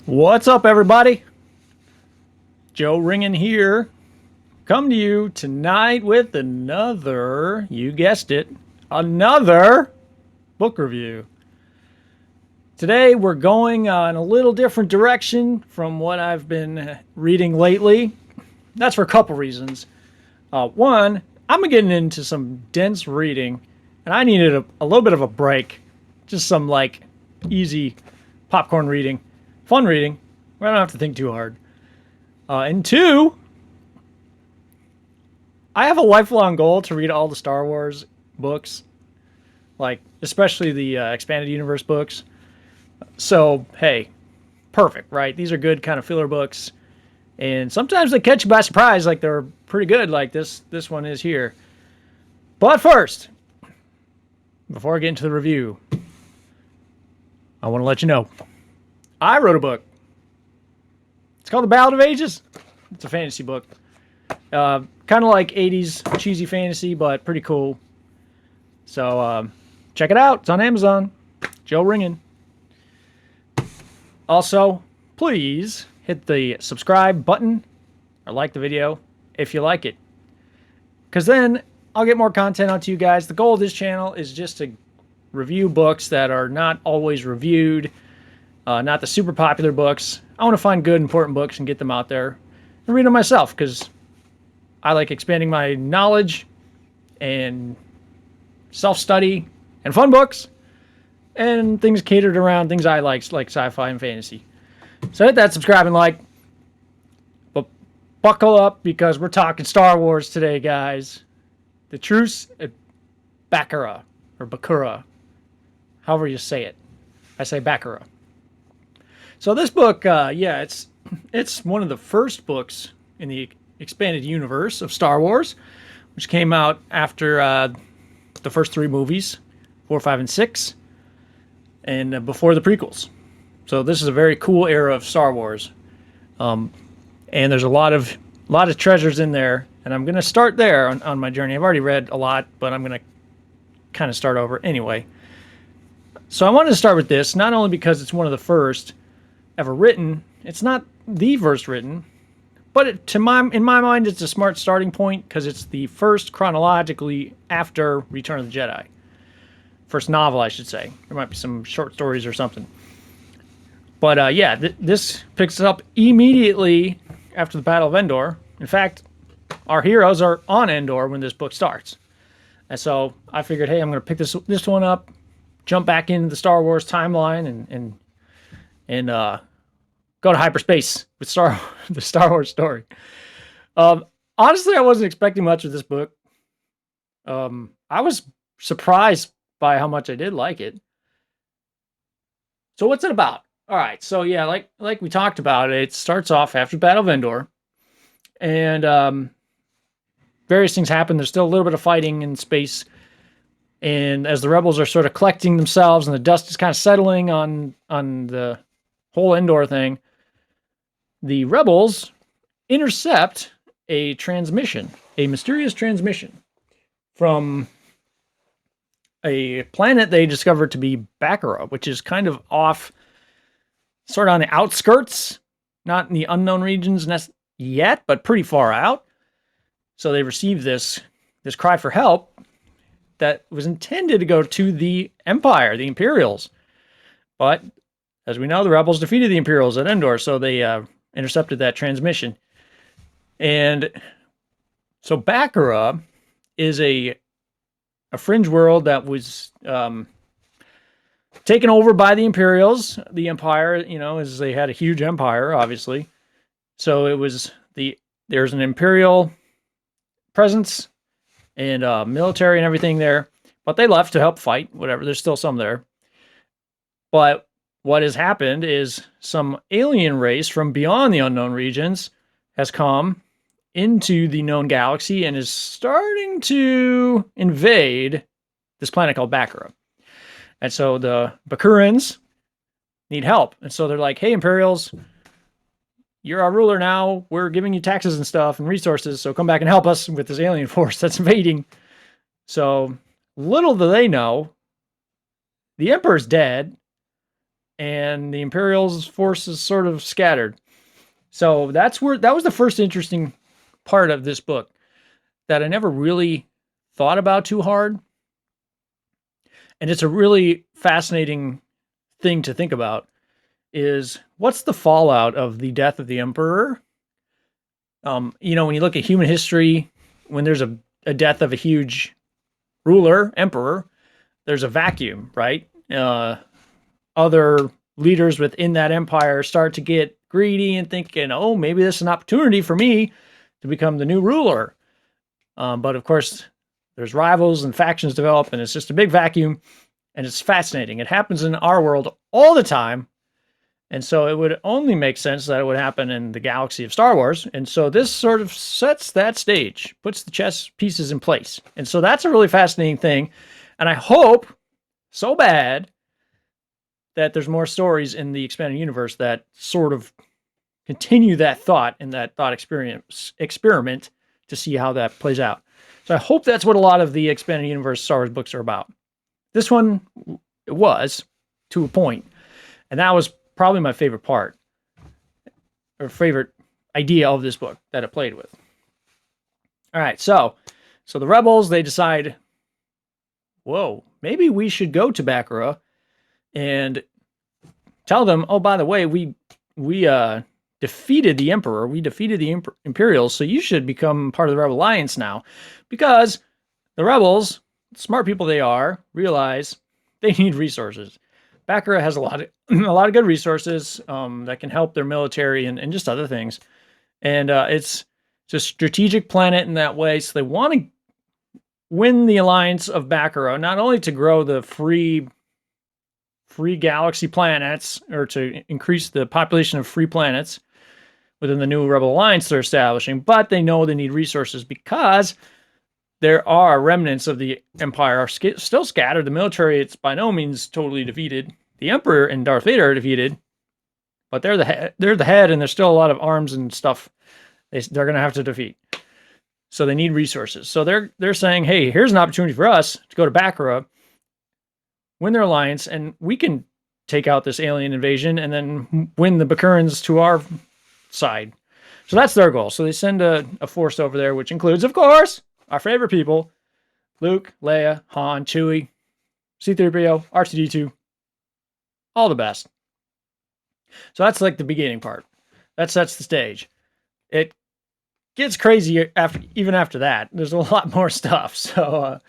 What's up, everybody? Joe Ringen here. Come to you tonight with another, you guessed it, another book review. Today we're going in a little different direction from what I've been reading lately. That's for a couple reasons. One, I'm getting into some dense reading, and I needed a little bit of a break. Just some like easy popcorn reading, fun reading, where I don't have to think too hard. And two, I have a lifelong goal to read all the Star Wars books, like especially the expanded universe books. So hey, perfect, right? These are good kind of filler books, and sometimes they catch you by surprise, like they're pretty good, like this one is here. But first, before I get into the review, I want to let you know I wrote a book. It's called The Ballad of Ages. It's a fantasy book. Kind of like 80s cheesy fantasy, but pretty cool. So check it out. It's on Amazon. Joe Ringen. Also, please hit the subscribe button or like the video if you like it. Because then I'll get more content onto you guys. The goal of this channel is just to review books that are not always reviewed, not the super popular books. I want to find good, important books and get them out there and read them myself because I like expanding my knowledge and self-study and fun books and things catered around things I like sci-fi and fantasy. So hit that subscribe and like. But buckle up because we're talking Star Wars today, guys. The Truce at Bakura, or Bakura, however you say it. I say Bakura. So this book, it's one of the first books in the expanded universe of Star Wars, which came out after the first three movies, 4, 5, and 6, and before the prequels. So this is a very cool era of Star Wars, and there's a lot of treasures in there. And I'm gonna start there on my journey. I've already read a lot, but I'm gonna kind of start over anyway. So I wanted to start with this, not only because it's one of the first ever written. It's not the first written, but in my mind, it's a smart starting point because it's the first chronologically after Return of the Jedi. First novel, I should say. There might be some short stories or something. But this picks up immediately after the Battle of Endor. In fact, our heroes are on Endor when this book starts. And so I figured, hey, I'm going to pick this one up, jump back into the Star Wars timeline, and go to hyperspace with the Star Wars story. Honestly, I wasn't expecting much of this book. I was surprised by how much I did like it. So what's it about? All right, so yeah, like we talked about, it starts off after Battle of Endor, and various things happen. There's still a little bit of fighting in space, and as the rebels are sort of collecting themselves, and the dust is kind of settling on the whole Endor thing, the rebels intercept a mysterious transmission from a planet they discovered to be Bakura, which is kind of off, sort of on the outskirts, not in the unknown regions yet, but pretty far out. So they received this cry for help that was intended to go to the Empire, the Imperials. But as we know, the rebels defeated the Imperials at Endor, so they intercepted that transmission. And so Bakura is a fringe world that was taken over by the Imperials. The Empire, as they had a huge empire, obviously. So it was there's an Imperial presence and military and everything there, but they left to help fight, whatever. There's still some there. But what has happened is some alien race from beyond the unknown regions has come into the known galaxy and is starting to invade this planet called Bakura. And so the Bakurans need help. And so they're like, hey, Imperials, you're our ruler now. We're giving you taxes and stuff and resources, so come back and help us with this alien force that's invading. So little do they know, the Emperor's dead, and the Imperial's forces sort of scattered. So that was the first interesting part of this book that I never really thought about too hard. And it's a really fascinating thing to think about is what's the fallout of the death of the emperor? When you look at human history, when there's a death of a huge ruler, emperor, there's a vacuum, right? Other leaders within that empire start to get greedy and thinking, oh, maybe this is an opportunity for me to become the new ruler. But of course, there's rivals and factions develop, and it's just a big vacuum, and it's fascinating. It happens in our world all the time, and so it would only make sense that it would happen in the galaxy of Star Wars. And so this sort of sets that stage, puts the chess pieces in place. And so that's a really fascinating thing. And I hope so bad that there's more stories in the expanded universe that sort of continue that thought and that thought experiment to see how that plays out. So I hope that's what a lot of the expanded universe Star Wars books are about. This one was, to a point, and that was probably my favorite part, or favorite idea of this book that it played with. All right, so the rebels, they decide, whoa, maybe we should go to Bakura and tell them, oh, by the way, we defeated the Emperor. We defeated the Imperials, so you should become part of the Rebel Alliance now. Because the rebels, smart people they are, realize they need resources. Bakura has a lot of good resources that can help their military and just other things. And it's a strategic planet in that way. So they want to win the alliance of Bakura, not only to grow the free galaxy planets, or to increase the population of free planets within the new Rebel Alliance they're establishing, but they know they need resources because there are remnants of the Empire are still scattered. The military, it's by no means totally defeated. The Emperor and Darth Vader are defeated, but they're the head, and there's still a lot of arms and stuff they're going to have to defeat. So they need resources. So they're saying, hey, here's an opportunity for us to go to Bakura, win their alliance, and we can take out this alien invasion and then win the Bakurans to our side. So that's their goal. So they send a force over there, which includes, of course, our favorite people, Luke, Leia, Han, Chewie, C-3PO, R2-D2, all the best. So that's like the beginning part. That sets the stage. It gets crazy even after that. There's a lot more stuff. So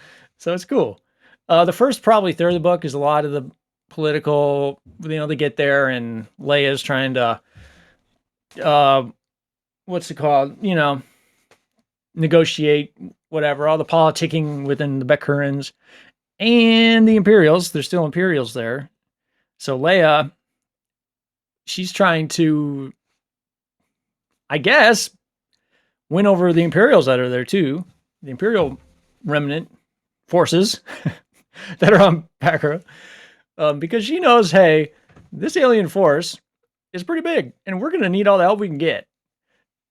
it's cool. The first probably third of the book is a lot of the political, they get there and Leia's trying to, what's it called? Negotiate, whatever, all the politicking within the Bakurans and the Imperials. There's still Imperials there. So Leia, she's trying to, I guess, win over the Imperials that are there too. The Imperial remnant forces that are on Bakura. Because she knows, hey, this alien force is pretty big, and we're going to need all the help we can get.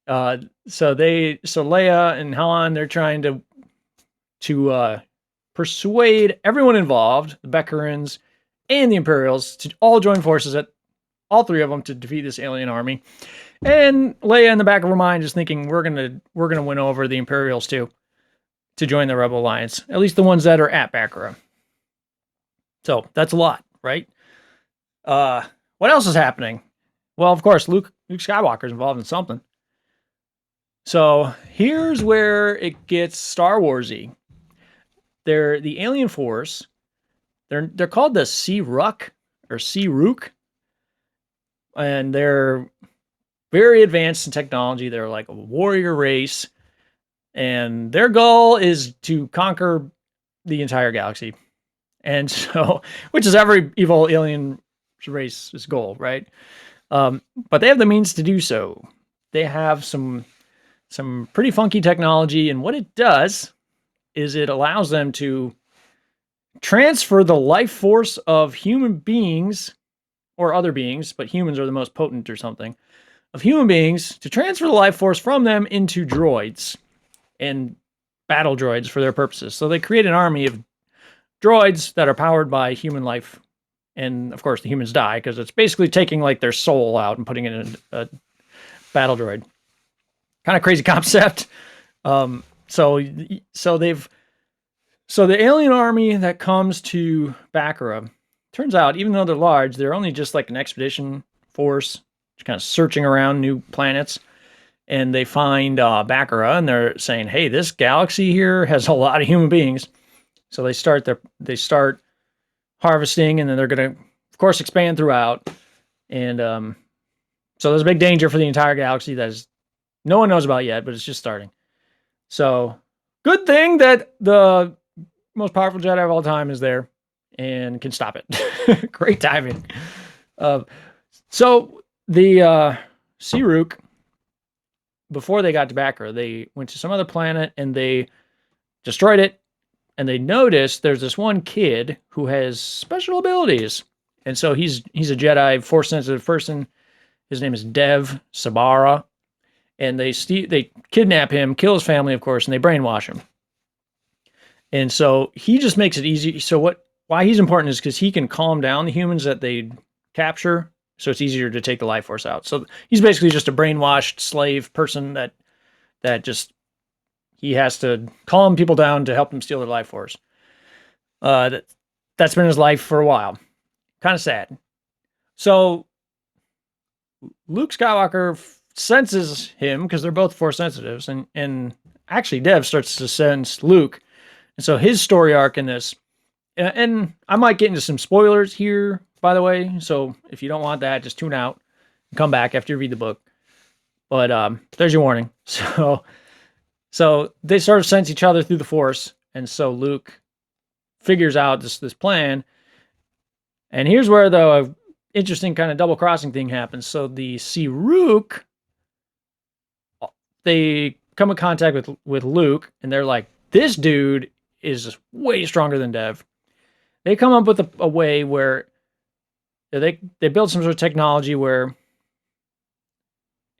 So Leia and Han, they're trying to persuade everyone involved, the Bakurans and the Imperials, to all join forces, at all three of them, to defeat this alien army. And Leia, in the back of her mind, is thinking, we're gonna win over the Imperials too, to join the Rebel Alliance, at least the ones that are at Bakura. So that's a lot, right? What else is happening? Well, of course, Luke Skywalker's involved in something. So here's where it gets Star Warsy. They're the alien force. They're called the Sea-Rook or Sea-Rook, and they're very advanced in technology. They're like a warrior race, and their goal is to conquer the entire galaxy. And so, which is every evil alien race's goal, right? But they have the means to do so. They have some pretty funky technology, and what it does is it allows them to transfer the life force of human beings, or other beings, but humans are the most potent or something, of human beings, to transfer the life force from them into droids and battle droids for their purposes. So they create an army of droids that are powered by human life and of course the humans die because it's basically taking like their soul out and putting it in a battle droid. Kind of crazy concept. So they've so the alien army that comes to Bakura, turns out even though they're large, they're only just like an expedition force, just kind of searching around new planets. And they find Bakura, and they're saying, "Hey, this galaxy here has a lot of human beings." So they start harvesting, and then they're going to, of course, expand throughout. And so there's a big danger for the entire galaxy that is no one knows about yet, but it's just starting. So good thing that the most powerful Jedi of all time is there and can stop it. Great timing. So the Sirook, before they got to Bakura, they went to some other planet and they destroyed it. And they noticed there's this one kid who has special abilities. And so he's a Jedi Force-sensitive person. His name is Dev Sabara. And they kidnap him, kill his family, of course, and they brainwash him. And so he just makes it easy. So why he's important is because he can calm down the humans that they capture, so it's easier to take the life force out. So he's basically just a brainwashed slave person that just he has to calm people down to help them steal their life force. That's been his life for a while. Kind of sad. So Luke Skywalker senses him because they're both force sensitives, and actually Dev starts to sense Luke. And so his story arc in this, and I might get into some spoilers here, by the way. So if you don't want that, just tune out and come back after you read the book. But there's your warning. So they sort of sense each other through the Force, and so Luke figures out this plan. And here's where the interesting kind of double crossing thing happens. So the Sirook, they come in contact with Luke, and they're like, "This dude is way stronger than Dev." They come up with a way where they build some sort of technology where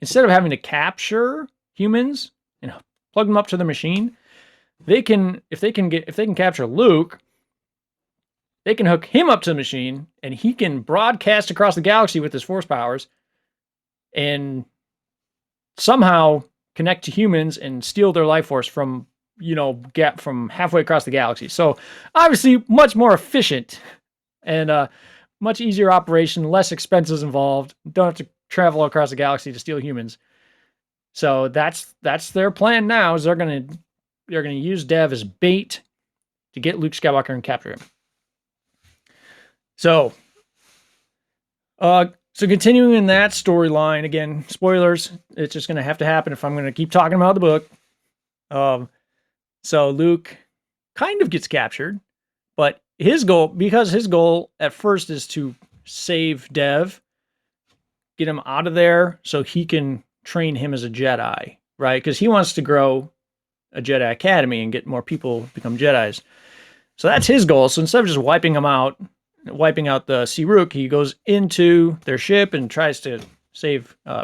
instead of having to capture humans and plug them up to the machine, they can if they can capture Luke, they can hook him up to the machine, and he can broadcast across the galaxy with his force powers and somehow connect to humans and steal their life force from from halfway across the galaxy. So obviously much more efficient and much easier operation, less expenses involved. Don't have to travel across the galaxy to steal humans. So that's their plan now. Is they're gonna use Dev as bait to get Luke Skywalker and capture him. So continuing in that storyline, again, spoilers. It's just gonna have to happen if I'm gonna keep talking about the book. So Luke kind of gets captured, but his goal at first is to save Dev, get him out of there so he can train him as a Jedi, right? Because he wants to grow a Jedi Academy and get more people become Jedis. So that's his goal. So instead of just wiping out the Sirook, he goes into their ship and tries to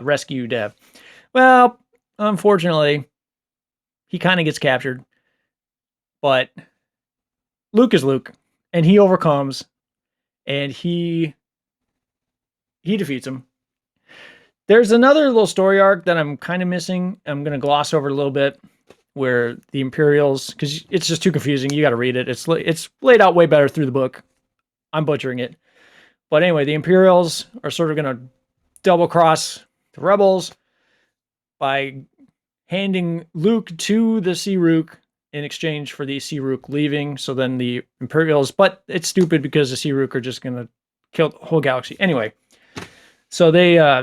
rescue Dev. Well, unfortunately, he kind of gets captured. But Luke is Luke, and he overcomes, and he defeats him. There's another little story arc that I'm kind of missing. I'm going to gloss over a little bit, where the Imperials, because it's just too confusing. You got to read it. It's laid out way better through the book. I'm butchering it. But anyway, the Imperials are sort of going to double cross the Rebels by handing Luke to the Sirook in exchange for the Sirook leaving. So then the Imperials, but it's stupid because the Sirook are just going to kill the whole galaxy. Anyway, so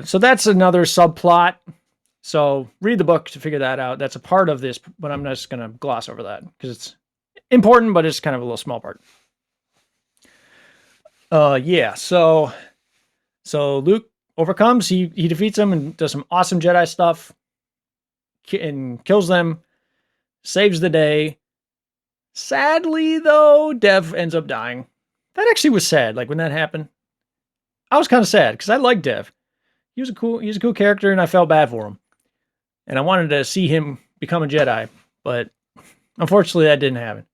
so that's another subplot. So read the book to figure that out. That's a part of this, but I'm just going to gloss over that because it's important, but it's kind of a little small part. Yeah. So Luke overcomes. He defeats them and does some awesome Jedi stuff and kills them. Saves the day. Sadly, though, Dev ends up dying. That actually was sad. Like when that happened, I was kind of sad because I liked Dev. He was a cool character, and I felt bad for him. And I wanted to see him become a Jedi, but unfortunately, that didn't happen.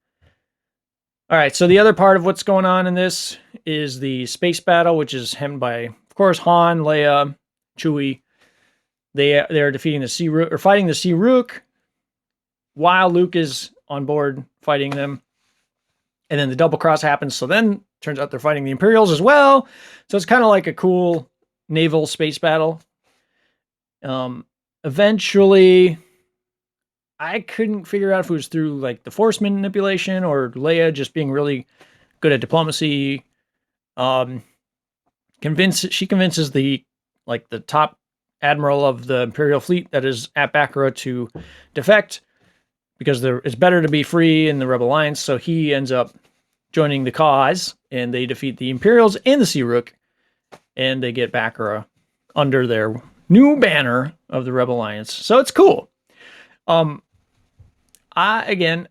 All right, so the other part of what's going on in this is the space battle, which is hemmed by, of course, Han, Leia, Chewie. They're defeating the Sea Rook or fighting the Sea Rook while Luke is on board fighting them. And then the double cross happens. So then turns out they're fighting the Imperials as well. So it's kind of like a cool naval space battle. Eventually, I couldn't figure out if it was through like the Force manipulation or Leia just being really good at diplomacy. She convinces the top admiral of the Imperial fleet that is at Bakura to defect because it's better to be free in the Rebel Alliance. So he ends up joining the cause, and they defeat the Imperials and the Sea Rook, and they get Bakura under their new banner of the Rebel Alliance. So it's cool. Again,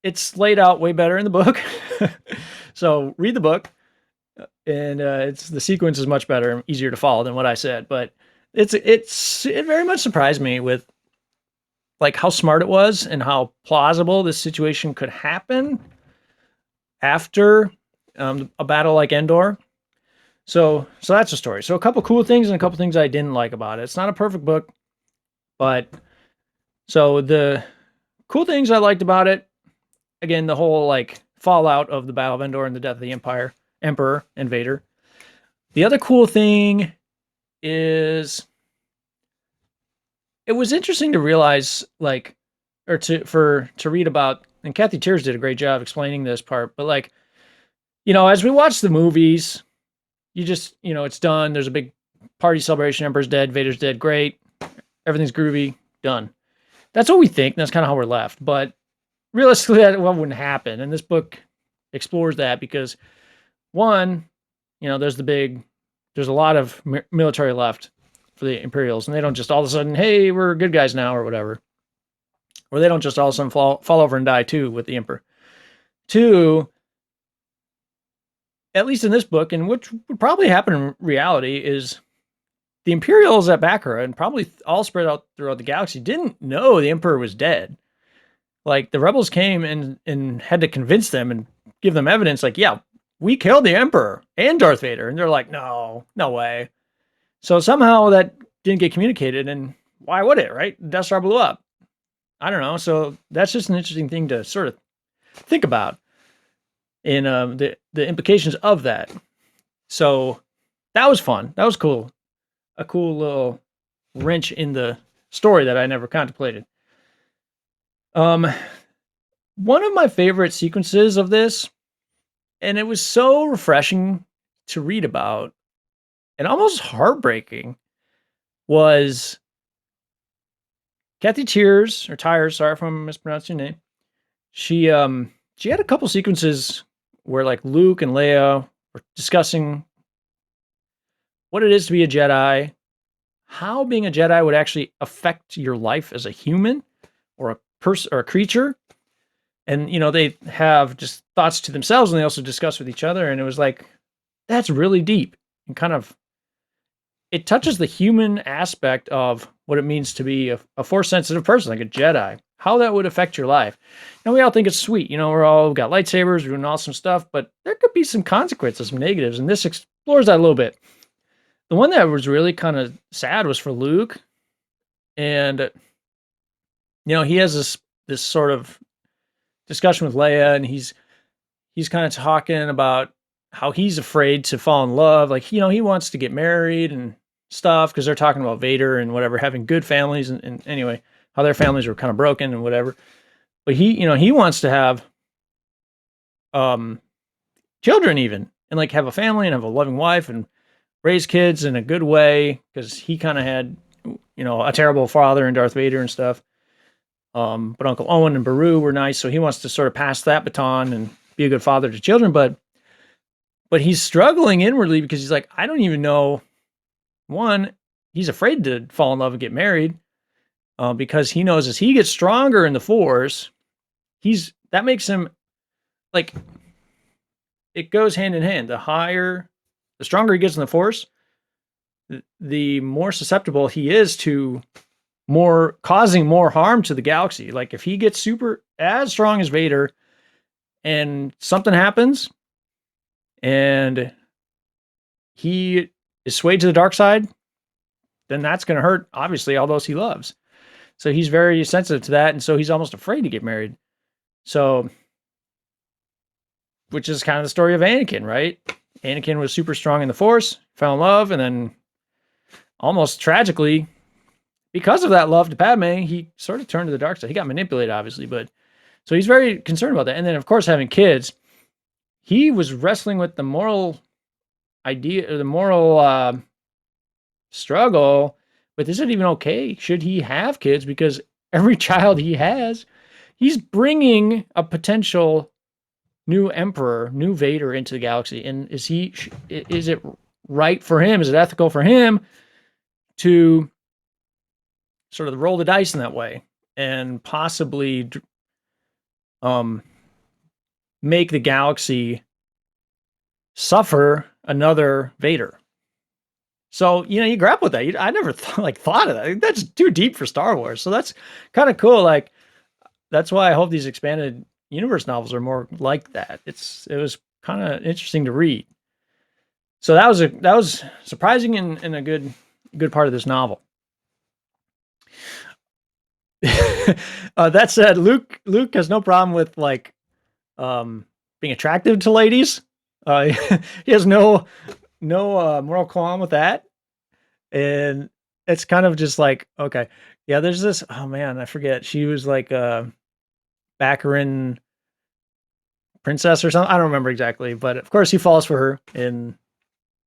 it's laid out way better in the book. So read the book, and the sequence is much better and easier to follow than what I said. But it very much surprised me with like how smart it was and how plausible this situation could happen after a battle like Endor. So that's the story. So a couple cool things and a couple things I didn't like about it. It's not a perfect book, but so the cool things I liked about it, again, the whole like fallout of the Battle of Endor and the death of the Emperor and Vader. The other cool thing is it was interesting to realize like to read about, and Kathy Tyers did a great job explaining this part, but like, as we watch the movies, you just, it's done. There's a big party celebration. Emperor's dead. Vader's dead. Great. Everything's groovy. Done. That's what we think. And that's kind of how we're left. But realistically, that wouldn't happen. And this book explores that because, one, there's a lot of military left for the Imperials. And they don't just all of a sudden, hey, we're good guys now or whatever. Or they don't just all of a sudden fall over and die too with the Emperor. Two, at least in this book, and which would probably happen in reality, is the Imperials at Bakura and probably all spread out throughout the galaxy didn't know the Emperor was dead. Like the rebels came and had to convince them and give them evidence like, yeah, we killed the Emperor and Darth Vader. And they're like, no way. So somehow that didn't get communicated, and why would it, right? The Death Star blew up. I don't know. So that's just an interesting thing to sort of think about. And the implications of that. So that was fun. That was cool. A cool little wrench in the story that I never contemplated. One of my favorite sequences of this, and it was so refreshing to read about and almost heartbreaking, was Kathy Tyers, sorry if I'm mispronouncing your name. She had a couple sequences where like Luke and Leia were discussing what it is to be a Jedi, how being a Jedi would actually affect your life as a human or a person or a creature. And, they have just thoughts to themselves, and they also discuss with each other. And it was like, that's really deep and kind of, it touches the human aspect of what it means to be a force sensitive person, like a Jedi, how that would affect your life. And we all think it's sweet. We're all got lightsabers, we're doing awesome stuff, but there could be some consequences, some negatives. And this explores that a little bit. The one that was really kind of sad was for Luke. And, he has this sort of discussion with Leia, and he's kind of talking about how he's afraid to fall in love. Like, he wants to get married and stuff because they're talking about Vader and whatever, having good families and anyway, how their families were kind of broken and whatever. But he wants to have children even, and like have a family and have a loving wife and raise kids in a good way, because he kind of had, a terrible father in Darth Vader and stuff. But Uncle Owen and Beru were nice, so he wants to sort of pass that baton and be a good father to children. But he's struggling inwardly because he's like, I don't even know. One, he's afraid to fall in love and get married, because he knows as he gets stronger in the Force, that makes him like, it goes hand in hand. The stronger he gets in the Force, the more susceptible he is to causing more harm to the galaxy. Like if he gets as strong as Vader and something happens, and he is swayed to the dark side, then that's going to hurt, obviously, all those he loves. So he's very sensitive to that, and so he's almost afraid to get married. So, which is kind of the story of Anakin, right? Anakin was super strong in the Force, fell in love, and then almost tragically, because of that love to Padme, he sort of turned to the dark side. He got manipulated, obviously, but so he's very concerned about that. And then, of course, having kids, he was wrestling with the moral idea, or the moral struggle with, is it even okay? Should he have kids? Because every child he has, he's bringing a potential new emperor, new Vader into the galaxy. And is it right for him? Is it ethical for him to sort of roll the dice in that way and possibly make the galaxy suffer another Vader? So, you grapple with that. I never thought of that. That's too deep for Star Wars. So that's kind of cool. Like, that's why I hope these expanded universe novels are more like that. It was kind of interesting to read. So that was surprising and a good part of this novel. That said, Luke has no problem with being attractive to ladies. He has no moral qualm with that, and it's kind of just like, okay, yeah. There's this. Oh man, I forget. She was like Bakura princess or something. I don't remember exactly, but of course he falls for her in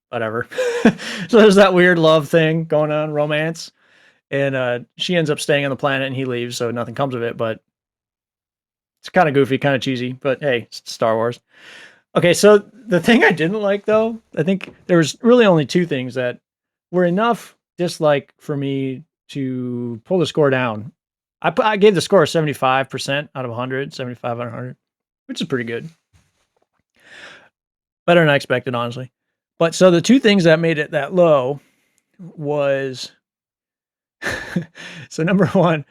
whatever. So there's that weird love thing going on, romance, and she ends up staying on the planet and he leaves, so nothing comes of it. But it's kind of goofy, kind of cheesy. But hey, it's Star Wars. Okay, so the thing I didn't like, though, I think there was really only two things that were enough dislike for me to pull the score down. I gave the score 75% out of 100, 75 out of 100, which is pretty good. Better than I expected, honestly. But so the two things that made it that low was, so number one,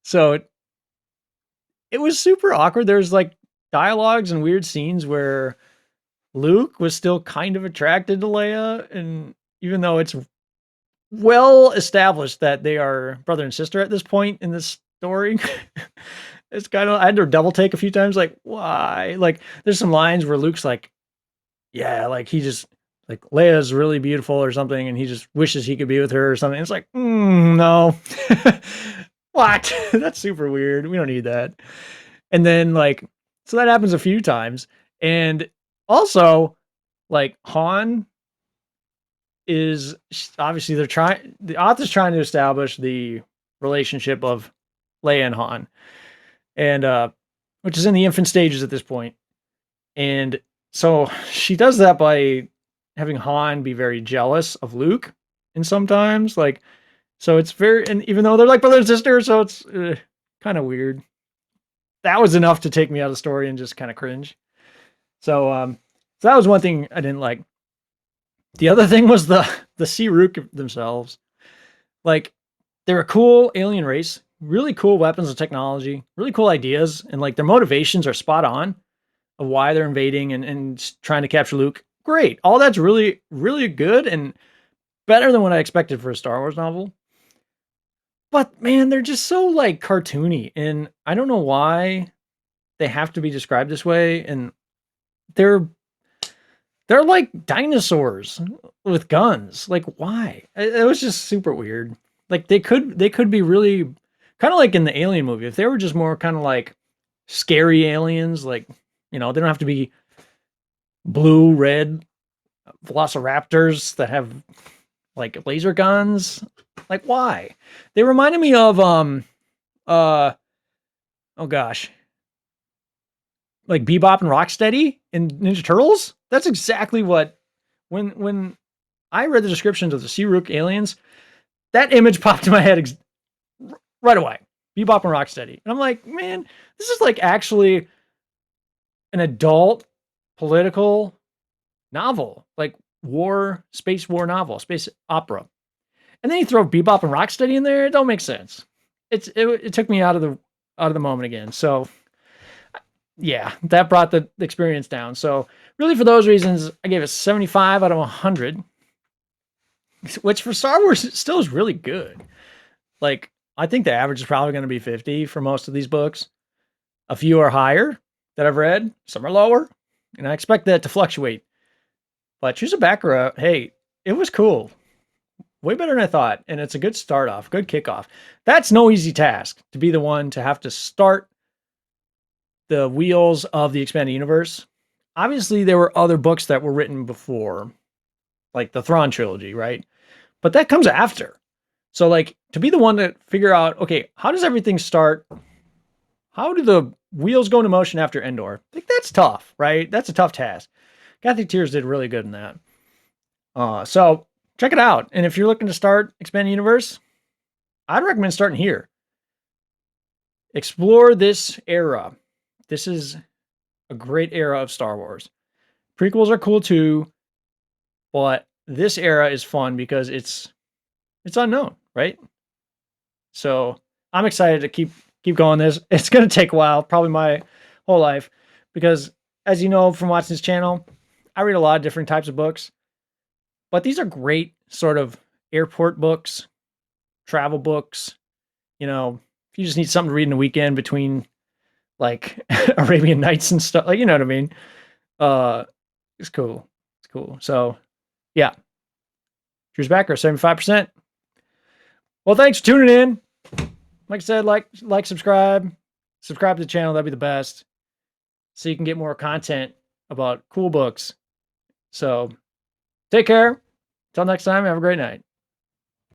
so it was super awkward. There's like dialogues and weird scenes where Luke was still kind of attracted to Leia, and even though it's well established that they are brother and sister at this point in this story, it's kind of, I had to double take a few times, like, why? Like, there's some lines where Luke's like, yeah, like he just, like, Leia's really beautiful or something, and he just wishes he could be with her or something. It's like, no. What? That's super weird. We don't need that. And then, like, so that happens a few times. And also, like, Han is obviously, the author's trying to establish the relationship of Leia and Han, and which is in the infant stages at this point. And so she does that by having Han be very jealous of Luke, and sometimes, like, so it's very, and even though they're like brother and sister, so it's kind of weird. That was enough to take me out of the story and just kind of cringe. So so that was one thing I didn't like. The other thing was the Searook themselves. Like, they're a cool alien race, really cool weapons and technology, really cool ideas, and like their motivations are spot on of why they're invading and trying to capture Luke. Great. All that's really, really good and better than what I expected for a Star Wars novel. But man, they're just so like cartoony, and I don't know why they have to be described this way. And they're like dinosaurs with guns. Like, why? It was just super weird. Like, they could be really kind of like in the Alien movie. If they were just more kind of like scary aliens, like, they don't have to be blue, red velociraptors that have like laser guns. Like, why? They reminded me of oh gosh, like Bebop and Rocksteady in Ninja Turtles. That's exactly what, when I read the descriptions of the Searook aliens, that image popped in my head right away. Bebop and Rocksteady. And I'm like, man, this is like actually an adult political novel, like space war novel, space opera. And then you throw Bebop and Rocksteady in there, it don't make sense. It took me out of the moment again. So yeah, that brought the experience down. So really, for those reasons, I gave it 75 out of 100, which for Star Wars still is really good. Like, I think the average is probably going to be 50 for most of these books. A few are higher that I've read, some are lower, and I expect that to fluctuate. But Truce Bakura, hey, it was cool. Way better than I thought. And it's a good start off, good kickoff. That's no easy task to be the one to have to start the wheels of the expanded universe. Obviously, there were other books that were written before, like the Thrawn trilogy, right? But that comes after. So, like, to be the one to figure out, okay, how does everything start? How do the wheels go into motion after Endor? Like, that's tough, right? That's a tough task. Tyers did really good in that. So check it out. And if you're looking to start expanding universe, I'd recommend starting here. Explore this era. This is a great era of Star Wars. Prequels are cool too, but this era is fun because it's unknown, right? So I'm excited to keep going this. It's gonna take a while, probably my whole life, because as you know from watching this channel, I read a lot of different types of books, but these are great sort of airport books, travel books. You know, if you just need something to read in the weekend between like Arabian Nights and stuff, like you know what I mean. Uh, it's cool. It's cool. So yeah, Truce Bakura, 75%. Well, thanks for tuning in. Like I said, subscribe to the channel. That'd be the best. So you can get more content about cool books. So take care. Until next time, have a great night.